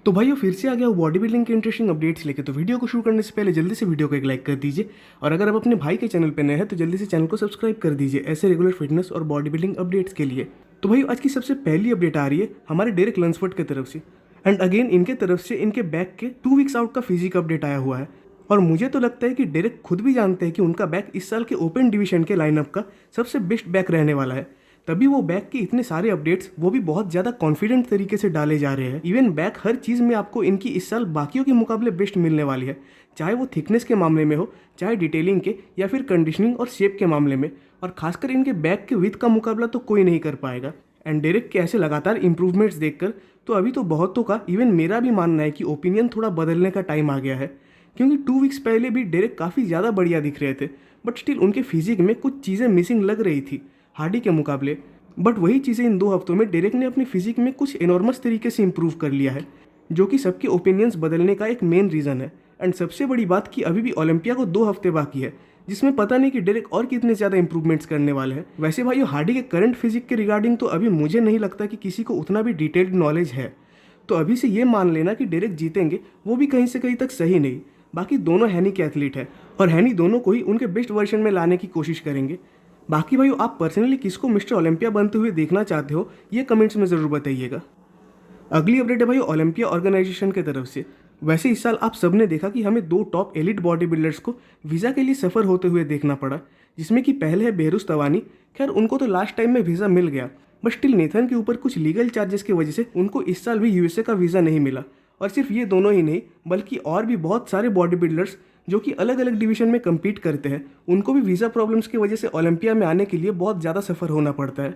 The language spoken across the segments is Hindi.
तो भाइयों फिर से आ गया बॉडी बिल्डिंग के इंटरेस्टिंग अपडेट्स लेके। तो वीडियो को शुरू करने से पहले जल्दी से वीडियो को एक लाइक कर दीजिए, और अगर आप अपने भाई के चैनल पर नए हैं तो जल्दी से चैनल को सब्सक्राइब कर दीजिए ऐसे रेगुलर फिटनेस और बॉडी बिल्डिंग अपडेट्स के लिए। तो भाई आज की सबसे पहली अपडेट आ रही है हमारे डेरेक लंसफोर्ड की तरफ से, एंड अगेन इनके तरफ से इनके बैक के 2 वीक्स आउट का फिजिक अपडेट आया हुआ है। और मुझे तो लगता है कि डेरेक खुद भी जानते हैं कि उनका बैक इस साल के ओपन डिवीजन के लाइनअप का सबसे बेस्ट बैक रहने वाला है, तभी वो बैक के इतने सारे अपडेट्स वो भी बहुत ज़्यादा कॉन्फिडेंट तरीके से डाले जा रहे हैं। इवन बैक हर चीज़ में आपको इनकी इस साल बाकियों के मुकाबले बेस्ट मिलने वाली है, चाहे वो थिकनेस के मामले में हो, चाहे डिटेलिंग के या फिर कंडीशनिंग और शेप के मामले में। और खासकर इनके बैक के विथ का मुकाबला तो कोई नहीं कर पाएगा। एंड डेरेक के ऐसे लगातार इंप्रूवमेंट्स देखकर तो अभी तो बहुतों का, इवन मेरा भी मानना है कि ओपिनियन थोड़ा बदलने का टाइम आ गया है। क्योंकि 2 वीक्स पहले भी डेरेक काफ़ी ज़्यादा बढ़िया दिख रहे थे, बट स्टिल उनके फिजिक में कुछ चीज़ें मिसिंग लग रही थी हार्डी के मुकाबले। बट वही चीज़ें इन 2 हफ्तों में डेरेक ने अपनी फिजिक में कुछ एनॉर्मस तरीके से इंप्रूव कर लिया है, जो कि सबके ओपिनियंस बदलने का एक मेन रीज़न है। एंड सबसे बड़ी बात कि अभी भी ओलंपिया को 2 हफ्ते बाकी है, जिसमें पता नहीं कि डेरेक और कितने ज़्यादा इंप्रूवमेंट्स करने वाले हैं। वैसे भाई हार्डी के करंट फिजिक के रिगार्डिंग तो अभी मुझे नहीं लगता कि किसी को उतना भी डिटेल्ड नॉलेज है, तो अभी से ये मान लेना कि डेरेक जीतेंगे वो भी कहीं से कहीं तक सही नहीं। बाकी दोनों हैनी के एथलीट है, और हैनी दोनों को ही उनके बेस्ट वर्जन में लाने की कोशिश करेंगे। बाकी भाई आप पर्सनली किसको मिस्टर ओलंपिया बनते हुए देखना चाहते हो, ये कमेंट्स में ज़रूर बताइएगा। अगली अपडेट है भाई ओलंपिया ऑर्गेनाइजेशन की तरफ से। वैसे इस साल आप सबने देखा कि हमें 2 टॉप एलिट बॉडी बिल्डर्स को वीज़ा के लिए सफ़र होते हुए देखना पड़ा, जिसमें कि पहले है बेहरूस तवानी। खैर उनको तो लास्ट टाइम में वीज़ा मिल गया, बट स्टिल नेथन के ऊपर कुछ लीगल चार्जेस की वजह से उनको इस साल भी यूएसए का वीज़ा नहीं मिला। और सिर्फ ये दोनों ही नहीं, बल्कि और भी बहुत सारे बॉडी बिल्डर्स जो कि अलग अलग डिवीजन में कम्पीट करते हैं, उनको भी वीज़ा प्रॉब्लम्स की वजह से ओलंपिया में आने के लिए बहुत ज़्यादा सफ़र होना पड़ता है।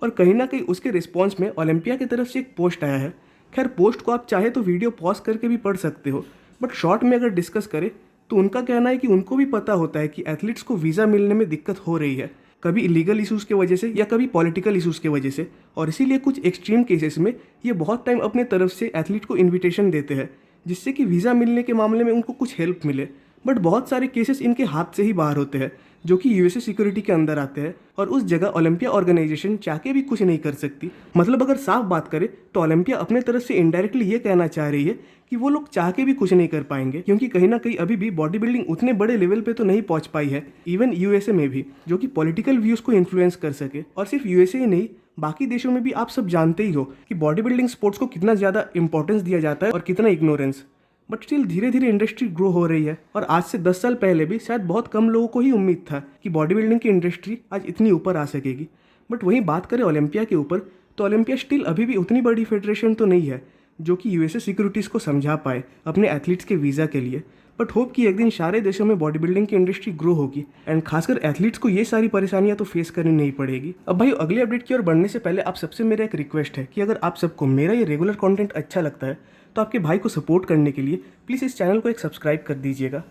और कहीं ना कहीं उसके रिस्पॉन्स में ओलंपिया की तरफ से एक पोस्ट आया है। खैर पोस्ट को आप चाहे तो वीडियो पॉज करके भी पढ़ सकते हो, बट शॉर्ट में अगर डिस्कस करें तो उनका कहना है कि उनको भी पता होता है कि एथलीट्स को वीज़ा मिलने में दिक्कत हो रही है, कभी इलीगल इशूज़ की वजह से या कभी पॉलिटिकल इशूज़ की वजह से। और इसीलिए कुछ एक्सट्रीम केसेस में ये बहुत टाइम अपने तरफ से एथलीट को इन्विटेशन देते हैं, जिससे कि वीज़ा मिलने के मामले में उनको कुछ हेल्प मिले। बट बहुत सारे केसेस इनके हाथ से ही बाहर होते हैं, जो कि यूएसए सिक्योरिटी के अंदर आते हैं, और उस जगह ओलंपिया ऑर्गेनाइजेशन चाह के भी कुछ नहीं कर सकती। मतलब अगर साफ बात करें तो ओलंपिया अपने तरफ से इनडायरेक्टली ये कहना चाह रही है कि वो लोग चाह के भी कुछ नहीं कर पाएंगे, क्योंकि कहीं ना कहीं अभी भी बॉडी बिल्डिंग उतने बड़े लेवल पे तो नहीं पहुंच पाई है, इवन यूएसए में भी, जो कि पॉलिटिकल व्यूज़ को इन्फ्लुएंस कर सके। और सिर्फ यूएसए ही नहीं, बाकी देशों में भी आप सब जानते ही हो कि बॉडी बिल्डिंग स्पोर्ट्स को कितना ज़्यादा इंपॉर्टेंस दिया जाता है और कितना इग्नोरेंस। बट स्टिल धीरे धीरे इंडस्ट्री ग्रो हो रही है, और आज से 10 साल पहले भी शायद बहुत कम लोगों को ही उम्मीद था कि बॉडी बिल्डिंग की इंडस्ट्री आज इतनी ऊपर आ सकेगी। बट वहीं बात करें ओलंपिया के ऊपर, तो ओलंपिया स्टिल अभी भी उतनी बड़ी फेडरेशन तो नहीं है जो कि यूएसए सिक्योरिटीज़ को समझा पाए अपने एथलीट्स के वीज़ा के लिए। बट होप कि एक दिन सारे देशों में बॉडी बिल्डिंग की इंडस्ट्री ग्रो होगी, एंड खासकर एथलीट्स को ये सारी परेशानियां तो फेस करनी नहीं पड़ेगी। अब भाई अगले अपडेट की ओर बढ़ने से पहले आप सबसे मेरा एक रिक्वेस्ट है कि अगर आप सबको मेरा ये रेगुलर कंटेंट अच्छा लगता है तो आपके भाई को सपोर्ट करने के लिए प्लीज़ इस चैनल को एक सब्सक्राइब कर दीजिएगा।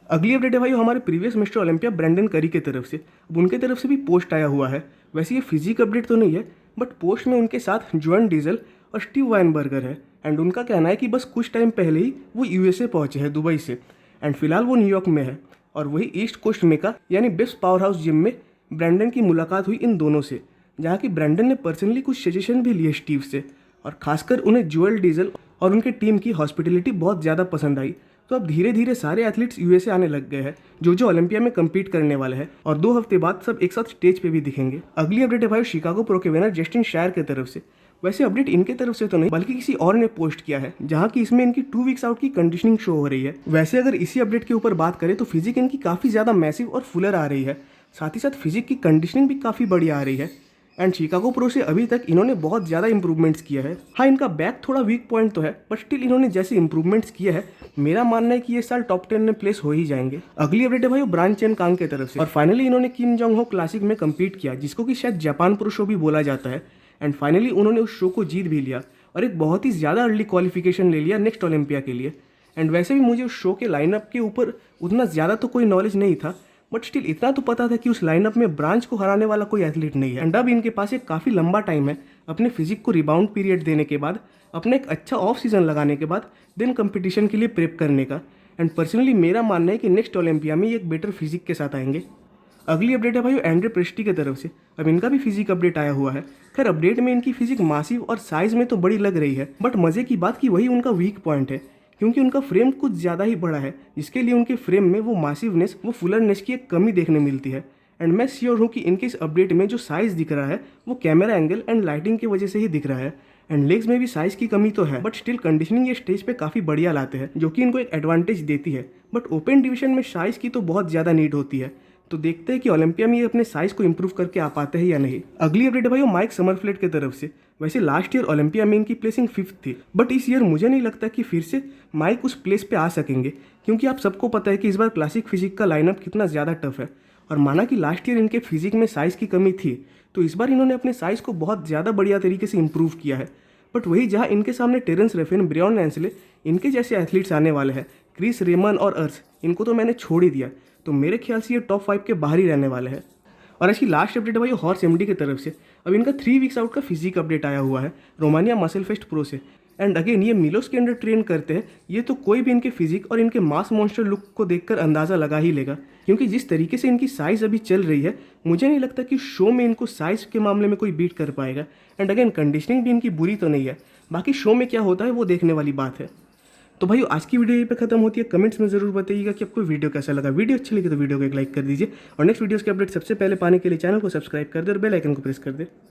अगली अपडेट है भाई हमारे प्रीवियस मिस्टर ओलंपिया ब्रेंडन करी की तरफ से। अब उनके तरफ से भी पोस्ट आया हुआ है। वैसे ये फिजिक अपडेट तो नहीं है, बट पोस्ट में उनके साथ जोएन डीजल और स्टीव वाइनबर्गर है, एंड उनका कहना है कि बस कुछ टाइम पहले ही वो यूएसए पहुंचे हैं दुबई से, एंड फिलहाल वो न्यूयॉर्क में है। और वही ईस्ट कोस्ट में का यानी बेस्ट पावर हाउस जिम में ब्रेंडन की मुलाकात हुई इन दोनों से, जहाँ की ब्रेंडन ने पर्सनली कुछ सजेशन भी लिए स्टीव से, और खासकर उन्हें जोएल डीजल और उनके टीम की हॉस्पिटलिटी बहुत ज़्यादा पसंद आई। तो अब धीरे धीरे सारे एथलीट्स यूएसए आने लग गए हैं जो ओलंपिया में कम्पीट करने वाले हैं, और 2 हफ्ते बाद सब एक साथ स्टेज पे भी दिखेंगे। अगली अपडेट है भाई शिकागो प्रो के विनर जस्टिन शायर की तरफ से। वैसे अपडेट इनके तरफ से तो नहीं, बल्कि किसी और ने पोस्ट किया है, जहाँ की इसमें इनकी 2 वीक्स आउट की कंडीशनिंग शो हो रही है। वैसे अगर इसी अपडेट के ऊपर बात करें तो फिजिक इनकी काफ़ी ज़्यादा मैसिव और फुलर आ रही है, साथ ही साथ फिजिक की कंडीशनिंग भी काफ़ी बढ़िया आ रही है। एंड शिकागो प्रो से अभी तक इन्होंने बहुत ज़्यादा इंप्रूवमेंट्स किया है। हाँ इनका बैक थोड़ा वीक पॉइंट तो है, बट स्टिल इन्होंने जैसे इंप्रूवमेंट्स किए हैं, मेरा मानना है कि ये साल टॉप 10 में प्लेस हो ही जाएंगे। अगली अपडेट है भाई ब्रांड चेन कांग की तरफ से, और फाइनली इन्होंने किम जोंग हो क्लासिक में कम्पीट किया, जिसको कि शायद जापान प्रो शो भी बोला जाता है। एंड फाइनली उन्होंने उस शो को जीत भी लिया, और एक बहुत ही ज़्यादा अर्ली क्वालिफिकेशन ले लिया नेक्स्ट ओलंपिया के लिए। एंड वैसे भी मुझे उस शो के लाइनअप के ऊपर उतना ज़्यादा तो कोई नॉलेज नहीं था, बट स्टिल इतना तो पता था कि उस लाइनअप में ब्रांच को हराने वाला कोई एथलीट नहीं है। एंड अब इनके पास एक काफ़ी लंबा टाइम है अपने फिजिक को रिबाउंड पीरियड देने के बाद, अपने एक अच्छा ऑफ सीजन लगाने के बाद देन कंपटीशन के लिए प्रेप करने का। एंड पर्सनली मेरा मानना है कि नेक्स्ट ओलंपिया में ये एक बेटर फिजिक के साथ आएंगे। अगली अपडेट है भाई एंड्रे प्रेस्टी की तरफ से। अब इनका भी फिजिक अपडेट आया हुआ है। खैर अपडेट में इनकी फिजिक मासिव और साइज में तो बड़ी लग रही है, बट मजे की बात कि वही उनका वीक पॉइंट है, क्योंकि उनका फ्रेम कुछ ज़्यादा ही बड़ा है, जिसके लिए उनके फ्रेम में वो मासिवनेस, वो फुलरनेस की एक कमी देखने मिलती है। एंड मैं श्योर हूँ कि इनके इस अपडेट में जो साइज़ दिख रहा है वो कैमरा एंगल एंड लाइटिंग की वजह से ही दिख रहा है। एंड लेग्स में भी साइज़ की कमी तो है, बट स्टिल कंडीशनिंग ये स्टेज पे काफ़ी बढ़िया लाते हैं, जो कि इनको एक एडवांटेज देती है। बट ओपन डिवीजन में साइज़ की तो बहुत ज़्यादा नीड होती है, तो देखते हैं कि ओलंपिया में ये अपने साइज़ को इंप्रूव करके आ पाते हैं या नहीं। अगली अपडेट है भाई माइक समरफ्लेट की तरफ से। वैसे लास्ट ईयर ओलंपिया में इनकी प्लेसिंग 5th थी, बट इस ईयर मुझे नहीं लगता कि फिर से माइक उस प्लेस पे आ सकेंगे, क्योंकि आप सबको पता है कि इस बार क्लासिक फिजिक का लाइनअप कितना ज़्यादा टफ है। और माना कि लास्ट ईयर इनके फिजिक में साइज़ की कमी थी, तो इस बार इन्होंने अपने साइज़ को बहुत ज़्यादा बढ़िया तरीके से इंप्रूव किया है। बट वही जहाँ इनके सामने टेरेंस रेफिन, ब्रियॉन एंसले, इनके जैसे एथलीट्स आने वाले हैं, क्रिस रेमन और अर्स, इनको तो मैंने छोड़ ही दिया, तो मेरे ख्याल से ये टॉप 5 के बाहर ही रहने वाले हैं। और ऐसी लास्ट अपडेट है भाई हॉर्स एमडी की तरफ से। अब इनका 3 वीक्स आउट का फिजिक अपडेट आया हुआ है रोमानिया मसल फेस्ट प्रो से। एंड अगेन ये मिलोस के अंडर ट्रेन करते हैं, ये तो कोई भी इनके फिजिक और इनके मास मॉन्स्टर लुक को देखकर अंदाज़ा लगा ही लेगा, क्योंकि जिस तरीके से इनकी साइज़ अभी चल रही है, मुझे नहीं लगता कि शो में इनको साइज़ के मामले में कोई बीट कर पाएगा। एंड अगेन कंडीशनिंग भी इनकी बुरी तो नहीं है, बाकी शो में क्या होता है वो देखने वाली बात है। तो भाई आज की वीडियो यहीं पे खत्म होती है। कमेंट्स में जरूर बताइएगा कि आपको वीडियो कैसा लगा। वीडियो अच्छी लगी तो वीडियो को एक लाइक कर दीजिए और नेक्स्ट वीडियोस के अपडेट सबसे पहले पाने के लिए चैनल को सब्सक्राइब कर दे और बेल आइकन को प्रेस कर दे।